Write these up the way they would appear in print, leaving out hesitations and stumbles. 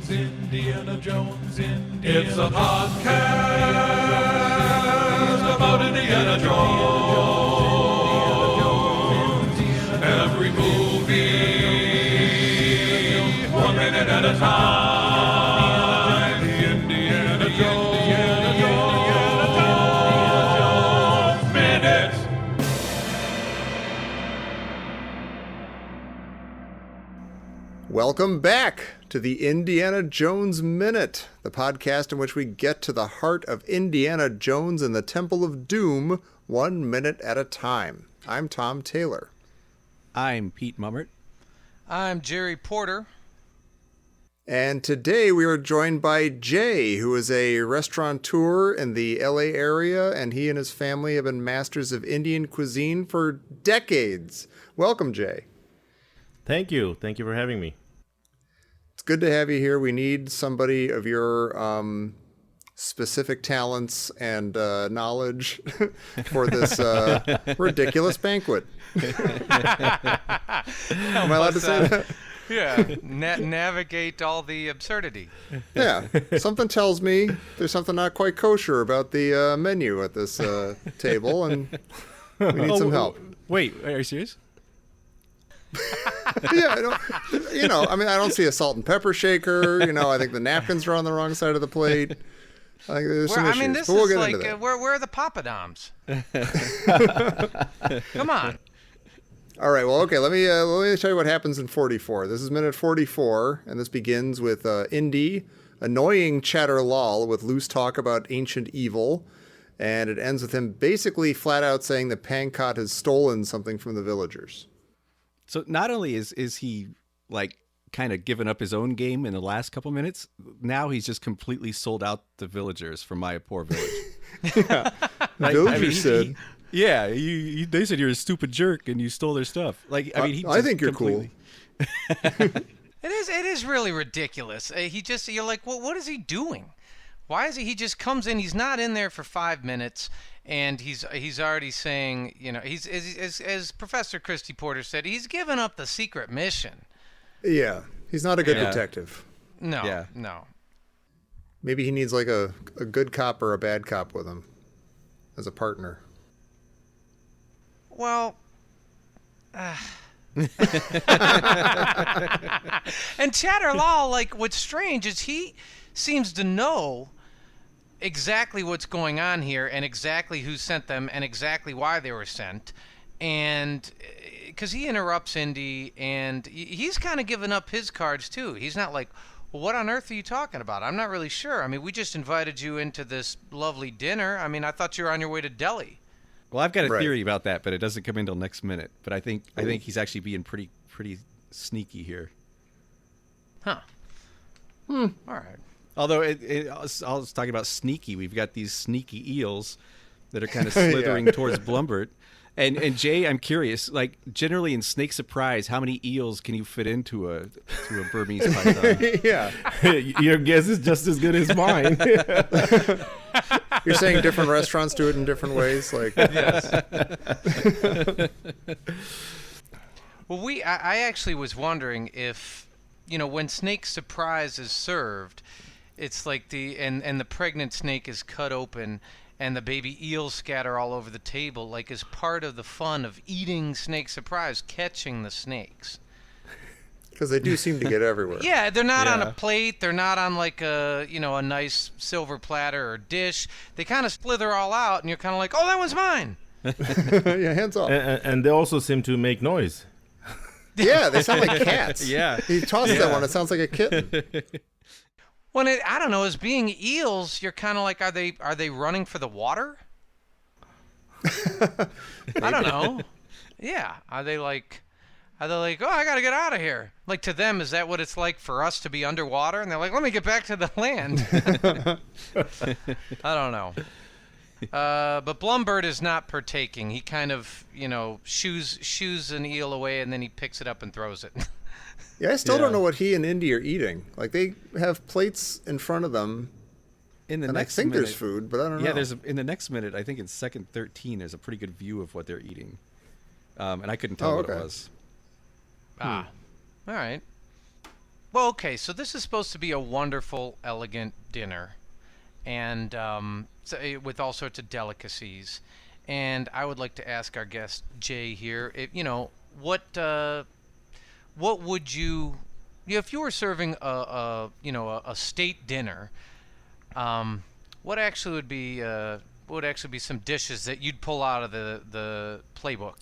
Indiana Jones, Indiana It's a podcast about Indiana Jones. Every movie, 1 minute at a time. Indiana Jones Minute. Welcome back to the Indiana Jones Minute, the podcast in which we get to the heart of Indiana Jones and the Temple of Doom 1 minute at a time. I'm Tom Taylor. I'm Pete Mummert. I'm Jerry Porter. And today we are joined by Jay, who is a restaurateur in the LA area, and he and his family have been masters of Indian cuisine for decades. Welcome, Jay. Thank you. Thank you for having me. It's good to have you here. We need somebody of your specific talents and knowledge for this ridiculous banquet. Am I allowed to say that? Yeah, navigate all the absurdity. Yeah, something tells me there's something not quite kosher about the menu at this table, and we need some help. Wait, are you serious? Yeah, I don't see a salt and pepper shaker. I think the napkins are on the wrong side of the plate. I think there's some issues, this but we'll is get like, into that. where are the papadoms? Come on. All right, well, okay, let me tell you what happens in 44. This is minute 44, and this begins with Indy annoying Chattar Lal with loose talk about ancient evil, and it ends with him basically flat out saying that Pankot has stolen something from the villagers. So not only is he like kind of given up his own game in the last couple minutes, now he's just completely sold out the villagers from My Poor Village. Yeah, villagers said... They said you're a stupid jerk and you stole their stuff. I think you're cool. It is really ridiculous. You're like, well, what is he doing? Why is he just comes in, he's not in there for 5 minutes, and he's already saying, he's as Professor Christy Porter said, he's given up the secret mission. Yeah, he's not a good detective. No. Maybe he needs like a good cop or a bad cop with him as a partner. Well, and Chattar Lal, what's strange is he seems to know exactly what's going on here and exactly who sent them and exactly why they were sent. And because he interrupts Indy, and he's kind of given up his cards too. He's not like, well, what on earth are you talking about? I'm not really sure. I mean, we just invited you into this lovely dinner. I mean, I thought you were on your way to Delhi. Well, I've got a theory about that, but it doesn't come in until next minute. But I think he's actually being pretty sneaky here. Huh. All right. Although I was talking about sneaky. We've got these sneaky eels that are kind of slithering towards Blumburtt. And Jay, I'm curious, generally in Snake Surprise, how many eels can you fit into a Burmese python? Yeah. Your guess is just as good as mine. You're saying different restaurants do it in different ways? Yes. Well, I actually was wondering if, when Snake Surprise is served, it's like and the pregnant snake is cut open and the baby eels scatter all over the table, as part of the fun of eating Snake Surprise, catching the snakes. Because they do seem to get everywhere. Yeah, they're not on a plate. They're not on a nice silver platter or dish. They kind of slither all out, and you're kind of like, oh, that one's mine. Yeah, hands off. And they also seem to make noise. Yeah, they sound like cats. Yeah. He tosses that one. It sounds like a kitten. When I don't know, as being eels, you're kind of like, are they running for the water? I don't know. Yeah, are they like, oh, I gotta get out of here? To them, is that what it's like for us to be underwater? And they're like, let me get back to the land. I don't know. But Blumburtt is not partaking. He kind of, shoos an eel away, and then he picks it up and throws it. Yeah, I still don't know what he and Indy are eating. They have plates in front of them. In the and next I think minute, there's food, but I don't know. Yeah, in the next minute, I think in second 13, there's a pretty good view of what they're eating. And I couldn't tell what it was. All right. Well, okay, so this is supposed to be a wonderful, elegant dinner, and with all sorts of delicacies. And I would like to ask our guest Jay here, what would if you were serving a state dinner, what actually would actually be some dishes that you'd pull out of the playbook?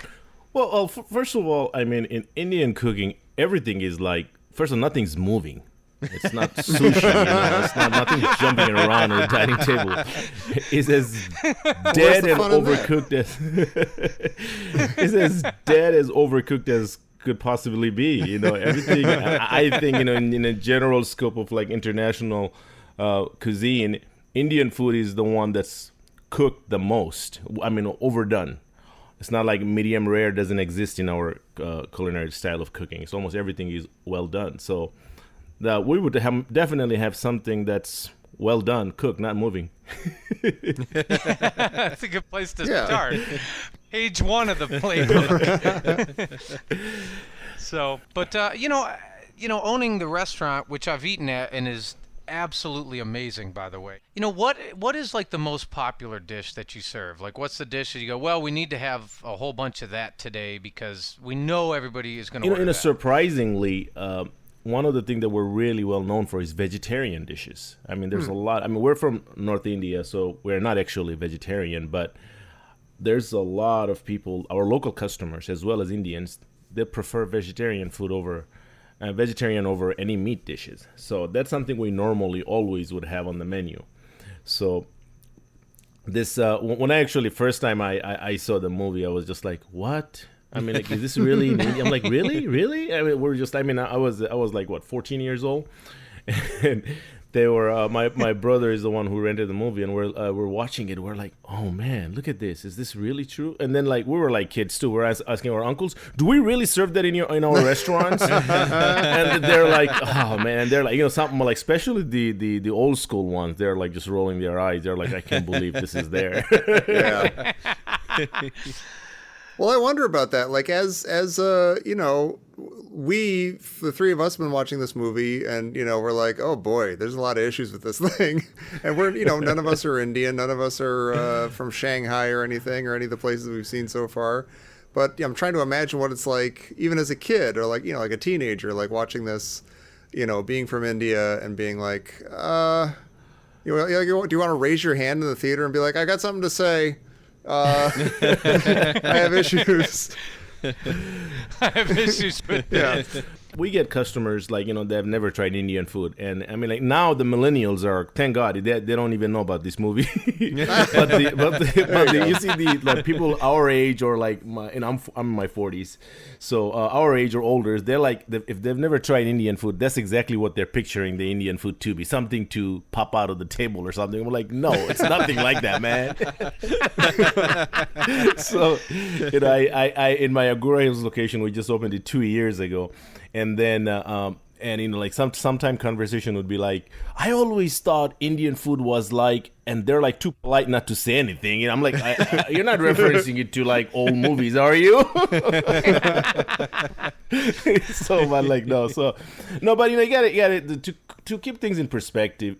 Well, first of all, I mean, in Indian cooking, everything is like, first of all, nothing's moving. It's not sushi, It's not nothing jumping around on the dining table. It's as dead and overcooked as it's as dead as overcooked as could possibly be. Everything. I think in a general scope of like international cuisine, Indian food is the one that's cooked the most. I mean, overdone. It's not like medium rare doesn't exist in our culinary style of cooking. It's almost everything is well done. So we would definitely have something that's well done, cooked, not moving. That's a good place to start. Page 1 of the playbook. So, but owning the restaurant, which I've eaten at and is absolutely amazing, by the way. What is like the most popular dish that you serve? Like, what's the dish that you go, well, we need to have a whole bunch of that today because we know everybody is going to order that. Surprisingly, one of the things that we're really well known for is vegetarian dishes. I mean, there's a lot. I mean, we're from North India, so we're not actually vegetarian, but there's a lot of people, our local customers as well as Indians, they prefer vegetarian food over any meat dishes. So that's something we normally always would have on the menu. So this when I actually first time I saw the movie, I was just like, what? I mean, like, is this really in India? I'm like, really? I mean, I was like, what, 14 years old? And they were, my brother is the one who rented the movie, and we're watching it. We're like, oh man, look at this. Is this really true? And then like, we were like kids too. We're asking our uncles, do we really serve that in our restaurants? And they're like, oh man. They're like, something like, especially the old school ones. They're like just rolling their eyes. They're like, I can't believe this is there. Yeah. Well, I wonder about that. Like, as we, the three of us, have been watching this movie, and we're like, oh boy, there's a lot of issues with this thing, and we're, none of us are Indian, none of us are from Shanghai or anything, or any of the places we've seen so far. But I'm trying to imagine what it's like, even as a kid, or like like a teenager, like watching this, being from India and being like, do you want to raise your hand in the theater and be like, I got something to say. I have issues. I have issues with this. We get customers like they have never tried Indian food, and I mean like now the millennials are, thank God, they don't even know about this movie. but you see the like people our age or like I'm in my 40s, so our age or older, they're like if they've never tried Indian food, that's exactly what they're picturing the Indian food to be, something to pop out of the table or something. We're like, no, it's nothing like that, man. So I in my Agora Hills location, we just opened it 2 years ago. And then, like sometime conversation would be like, I always thought Indian food was like, and they're like too polite not to say anything. And I'm like, you're not referencing it to like old movies, are you? So, but like, no. So, no, but you got it. To keep things in perspective,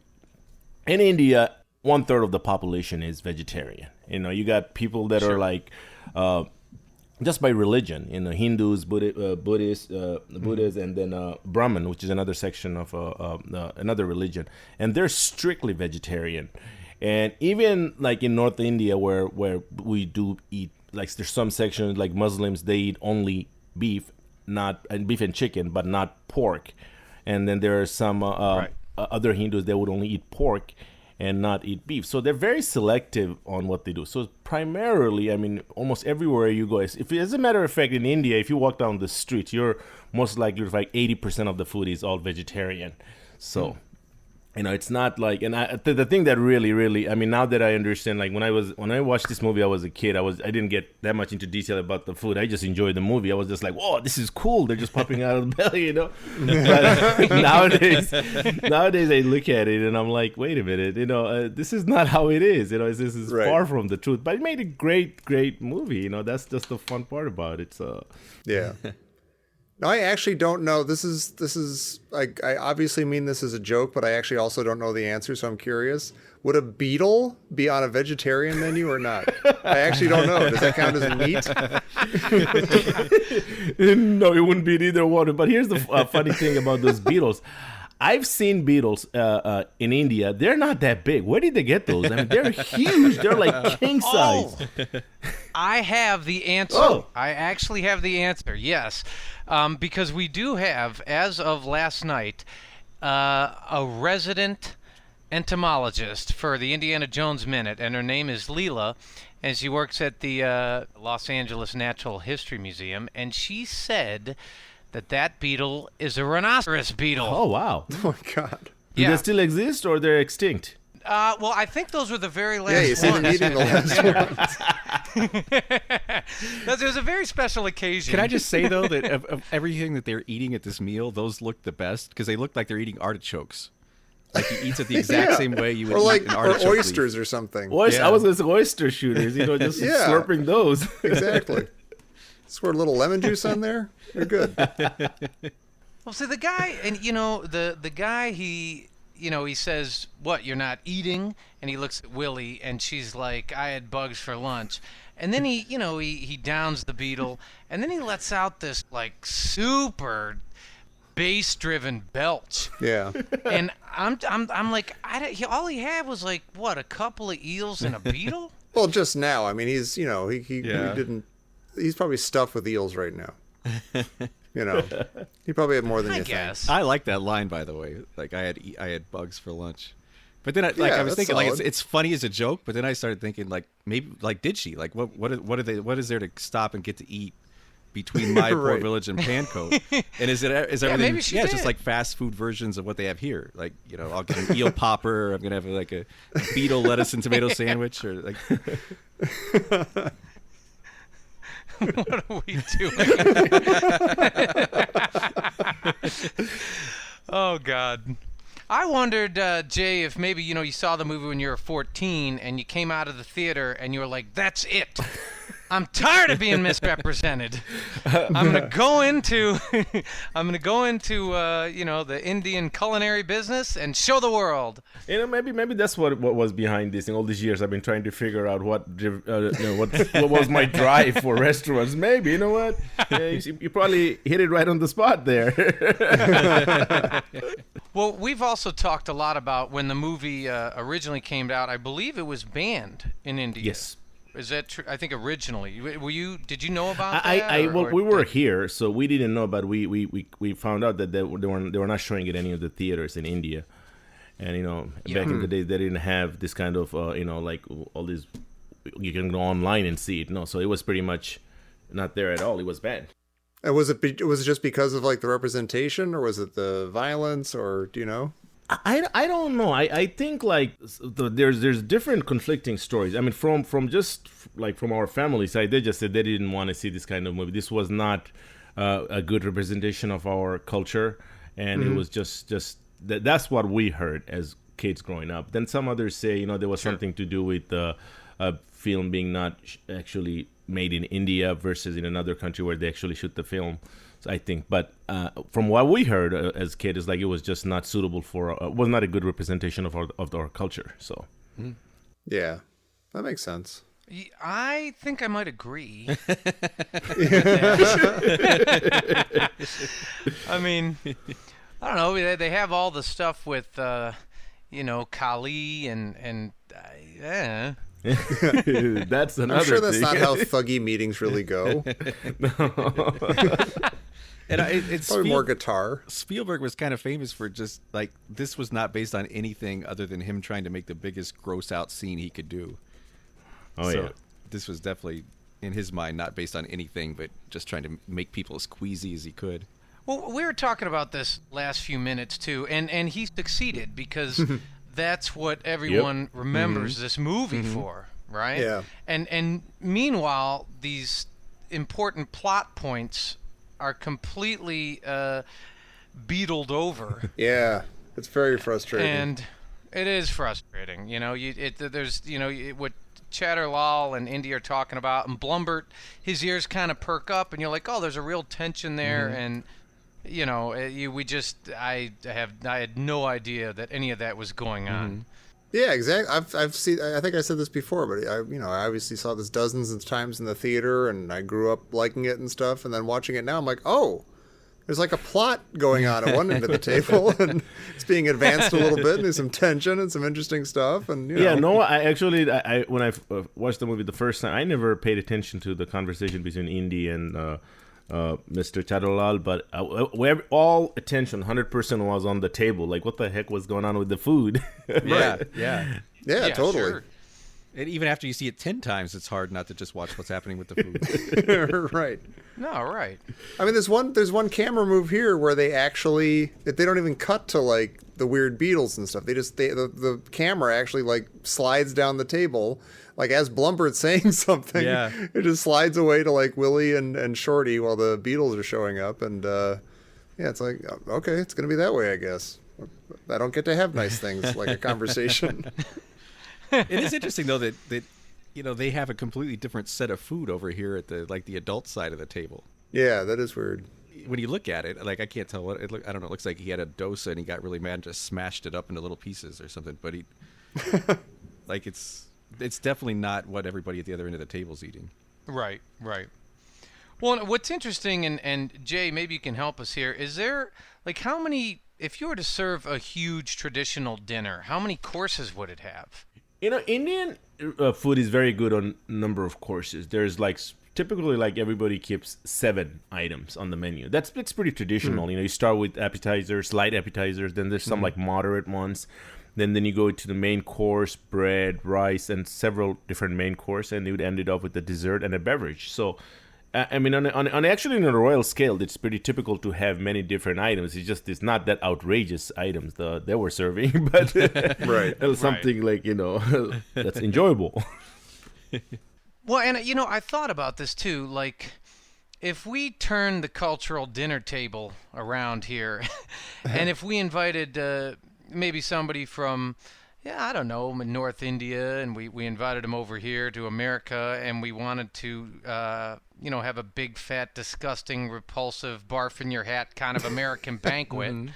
in India, 1/3 of the population is vegetarian. You got people that are like, just by religion, Hindus, Buddhists, and then Brahmin, which is another section of another religion, and they're strictly vegetarian. And even like in North India, where we do eat, like there's some sections like Muslims, they eat only beef and chicken, but not pork. And then there are some other Hindus that would only eat pork and not eat beef. So they're very selective on what they do. So primarily, I mean, almost everywhere you go, as a matter of fact, in India, if you walk down the street, you're most likely to find 80% of the food is all vegetarian. So it's not like, and the thing that really, I mean, now that I understand, like when I watched this movie, I was a kid. I didn't get that much into detail about the food. I just enjoyed the movie. I was just like, whoa, this is cool. They're just popping out of the belly, But nowadays I look at it and I'm like, wait a minute, this is not how it is. This is far from the truth. But it made a great movie. That's just the fun part about it. So yeah. No, I actually don't know. This is like, I obviously mean this as a joke, but I actually also don't know the answer, so I'm curious. Would a beetle be on a vegetarian menu or not? I actually don't know. Does that count as meat? No, it wouldn't be either one. But here's the funny thing about those beetles. I've seen beetles in India. They're not that big. Where did they get those? I mean, they're huge. They're like king size. I have the answer. Oh. I actually have the answer, yes. Because we do have, as of last night, a resident entomologist for the Indiana Jones Minute, and her name is Leela, and she works at the Los Angeles Natural History Museum, and she said that beetle is a rhinoceros beetle. Oh, wow. Oh my God. Do they still exist or they're extinct? Well, I think those were the very last Yeah, you see them ones. eating the last ones. It was a very special occasion. Can I just say, though, that of everything that they're eating at this meal, those look the best because they look like they're eating artichokes. Like he eats it the exact same way you would Or eat like an artichoke leaf. oysters or something. I was going to say oyster shooters, just Yeah. slurping those. Exactly. Squirt a little lemon juice on there. They're good. Well, see, the guy, and the guy, he says, "What? You're not eating?" And he looks at Willie, and she's like, "I had bugs for lunch." And then he downs the beetle, and then he lets out this like super bass-driven belch. Yeah. And I'm like, all he had was like what, a couple of eels and a beetle? Well, just now. I mean, he's he didn't. He's probably stuffed with eels right now. He probably had more than I you guess. I like that line, by the way. Like I had bugs for lunch, but then I was that's thinking like solid. it's funny as a joke, but then I started thinking like maybe like did she like what is there to stop and get to eat between my poor Right. village and Pancoat? And is everything? maybe she it's just did. like fast food versions of what they have here. Like I'll get an eel popper. Or I'm gonna have like a beetle lettuce and tomato sandwich, or like. What are we doing? Oh, God. I wondered, Jay, if maybe, you saw the movie when you were 14 and you came out of the theater and you were like, that's it. I'm tired of being misrepresented. I'm gonna go into the Indian culinary business and show the world. Maybe that's what was behind this. In all these years, I've been trying to figure out what was my drive for restaurants. Maybe what? You probably hit it right on the spot there. Well, we've also talked a lot about when the movie originally came out. I believe it was banned in India. Yes. Is that true? I think originally. Did you know about that? We were here, so we didn't know, but we found out that they were not showing it in any of the theaters in India, and back in the day they didn't have this kind of like all these, you can go online and see it. No, so it was pretty much not there at all. It was banned. And was it just because of like the representation, or was it the violence, or do you know? I don't know. I think like there's different conflicting stories. I mean, from our family side, they just said they didn't want to see this kind of movie. This was not a good representation of our culture, and it was just that's what we heard as kids growing up. Then some others say there was something to do with the film being not actually made in India versus in another country where they actually shoot the film. I think, but from what we heard as kids, like it was just not suitable for, was not a good representation of our culture. So, Yeah, that makes sense. I think I might agree. I mean, I don't know. They have all the stuff with, Kali and yeah. That's another. I'm sure that's thing. not how thuggy meetings really go. And it's Probably more guitar. Spielberg was kind of famous for just like this was not based on anything other than him trying to make the biggest gross out scene he could do. Oh So yeah. this was definitely in his mind not based on anything but just trying to make people as queasy as he could. Well, we were talking about this last few minutes too, and he succeeded because that's what everyone remembers this movie for, right? Yeah. And meanwhile, these important plot points are completely beetled over. Yeah, it's very frustrating. And it is frustrating, there's, what Chattar Lal and Indy are talking about, and Blumburtt, his ears kind of perk up, and you're like, oh, there's a real tension there, and I had no idea that any of that was going on. Yeah, exactly. I've seen. I think I said this before, but I obviously saw this dozens of times in the theater, and I grew up liking it and stuff. And then watching it now, I'm like, oh, there's like a plot going on at one end of the table, and it's being advanced a little bit, and there's some tension and some interesting stuff. And I when I watched the movie the first time, I never paid attention to the conversation between Indy and Mr. Chattar Lal, but all attention, 100% was on the table. Like, what the heck was going on with the food? Yeah, totally. Sure. And even after you see it 10 times, it's hard not to just watch what's happening with the food. Right. No, right. I mean, there's one camera move here where they don't even cut to like the weird beetles and stuff. The camera actually like slides down the table, like as Blumburtt's saying something. Yeah. It just slides away to like Willie and Shorty while the beetles are showing up, and it's like, okay, it's gonna be that way, I guess. I don't get to have nice things like a conversation. It is interesting though that they have a completely different set of food over here at the adult side of the table. Yeah, that is weird. When you look at it, like I can't tell what it look. I don't know. It looks like he had a dosa and he got really mad and just smashed it up into little pieces or something. But he, like it's definitely not what everybody at the other end of the table's eating. Right. Well, what's interesting, and Jay, maybe you can help us here. Is there like how many? If you were to serve a huge traditional dinner, how many courses would it have? Indian food is very good on number of courses. There's like typically like everybody keeps 7 items on the menu. That's pretty traditional. You start with appetizers, light appetizers, then there's some like moderate ones. Then you go to the main course, bread, rice, and several different main course, and you would end it off with a dessert and a beverage. So I mean, actually on a royal scale, it's pretty typical to have many different items. It's not that outrageous items they were serving, but right, something like that's enjoyable. Well, and I thought about this too. Like, if we turn the cultural dinner table around here, and if we invited maybe somebody from, I don't know, North India, and we invited them over here to America, and we wanted to, have a big, fat, disgusting, repulsive, barf in your hat kind of American banquet.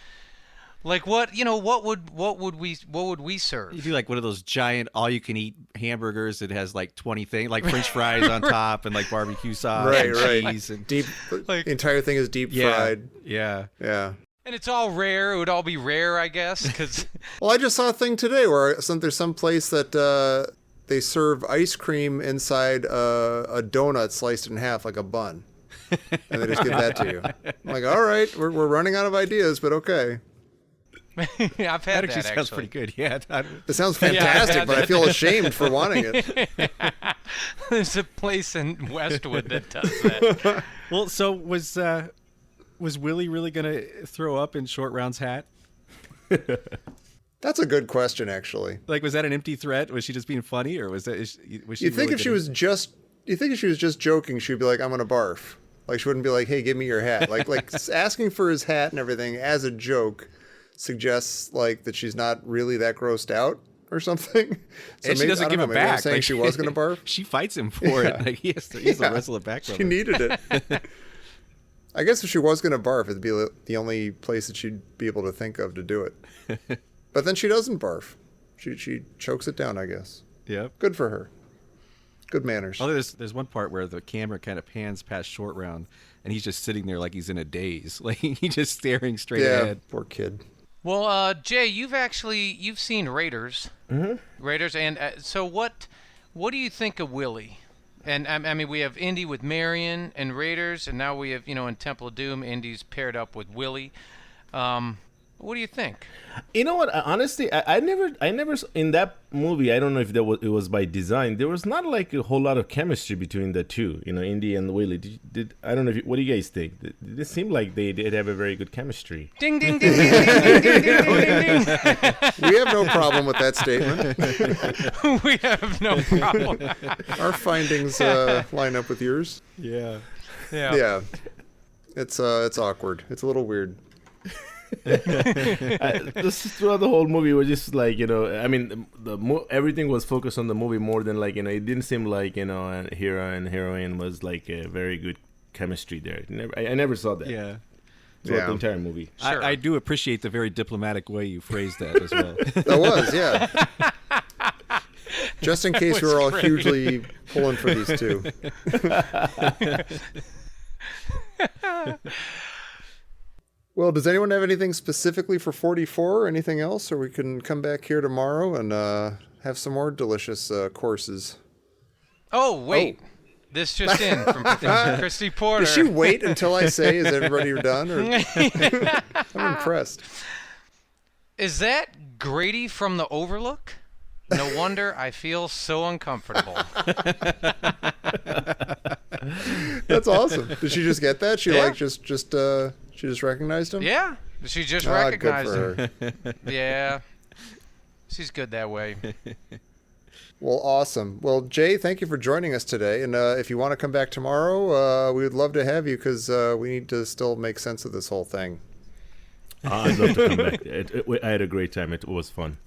Like what would we serve? You do like one of those giant all-you-can-eat hamburgers that has like 20 things, like French fries on top and like barbecue sauce, and cheese, and deep. The entire thing is deep fried. Yeah. And it's all rare. It would all be rare, I guess. Well, I just saw a thing today where there's some place that they serve ice cream inside a donut sliced in half like a bun, and they just give that to you. I'm like, all right, we're running out of ideas, but okay. I've had that actually sounds pretty good. Yeah, it sounds fantastic, but I feel ashamed for wanting it. There's a place in Westwood that does that. Well, so was Willie really gonna throw up in Short Round's hat? That's a good question, actually. Like, was that an empty threat? Was she just being funny, or was she? You think if she was just joking, she'd be like, "I'm gonna barf." Like, she wouldn't be like, "Hey, give me your hat." Like asking for his hat and everything as a joke suggests like that she's not really that grossed out or something. So and she doesn't give it back. Saying like she was gonna barf. She fights him for it. Like he has to wrestle it back from her. She needed it. I guess if she was gonna barf, it'd be the only place that she'd be able to think of to do it. But then she doesn't barf. She chokes it down, I guess. Yeah. Good for her. Good manners. Oh, there's one part where the camera kind of pans past Short Round, and he's just sitting there like he's in a daze, like he's just staring straight ahead. Poor kid. Well, Jay, you've seen Raiders. Mm-hmm. Raiders, and so what do you think of Willie? And I mean, we have Indy with Marion and Raiders, and now we have in Temple of Doom, Indy's paired up with Willie. What do you think? You know what? Honestly, I never in that movie. I don't know if it was by design. There was not like a whole lot of chemistry between the two. Indy and Willie. I don't know. What do you guys think? It seemed like they did have a very good chemistry. Ding ding ding ding ding ding ding ding ding ding. We have no problem with that statement. We have no problem. Our findings line up with yours. Yeah. Yeah. It's awkward. It's a little weird. This throughout the whole movie was just like, I mean, everything was focused on the movie more than like, it didn't seem like, a hero and heroine was like a very good chemistry there. I never saw that. Yeah. Throughout the entire movie. Sure. I do appreciate the very diplomatic way you phrased that as well. That was, yeah. Just in case we're all great. hugely pulling for these two. Well, does anyone have anything specifically for 44 or anything else? Or we can come back here tomorrow and have some more delicious courses. Oh, wait. This just in from Christy Porter. Does she wait until I say, is everybody done? Or... I'm impressed. Is that Grady from The Overlook? No wonder I feel so uncomfortable. That's awesome. Did she just get that? She Yeah. like just she just recognized him? Yeah, she just Ah, recognized good him. for her. Yeah, she's good that way. Well, awesome. Well, Jay, thank you for joining us today. And if you want to come back tomorrow, we would love to have you because we need to still make sense of this whole thing. I'd love to come back. I had a great time. It was fun.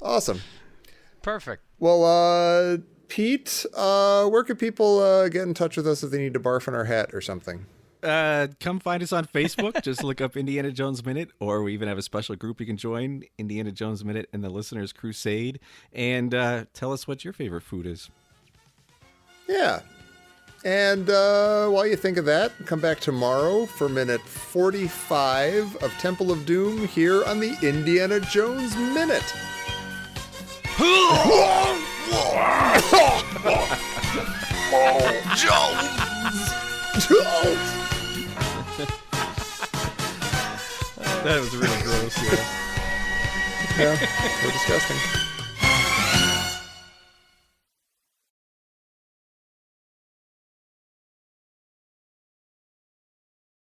Awesome. Perfect. Well, Pete, where can people get in touch with us if they need to barf in our hat or something? Come find us on Facebook. Just look up Indiana Jones Minute, or we even have a special group you can join, Indiana Jones Minute and the Listener's Crusade. And tell us what your favorite food is. Yeah. And while you think of that, come back tomorrow for minute 45 of Temple of Doom here on the Indiana Jones Minute. That was really gross. Yeah, so disgusting.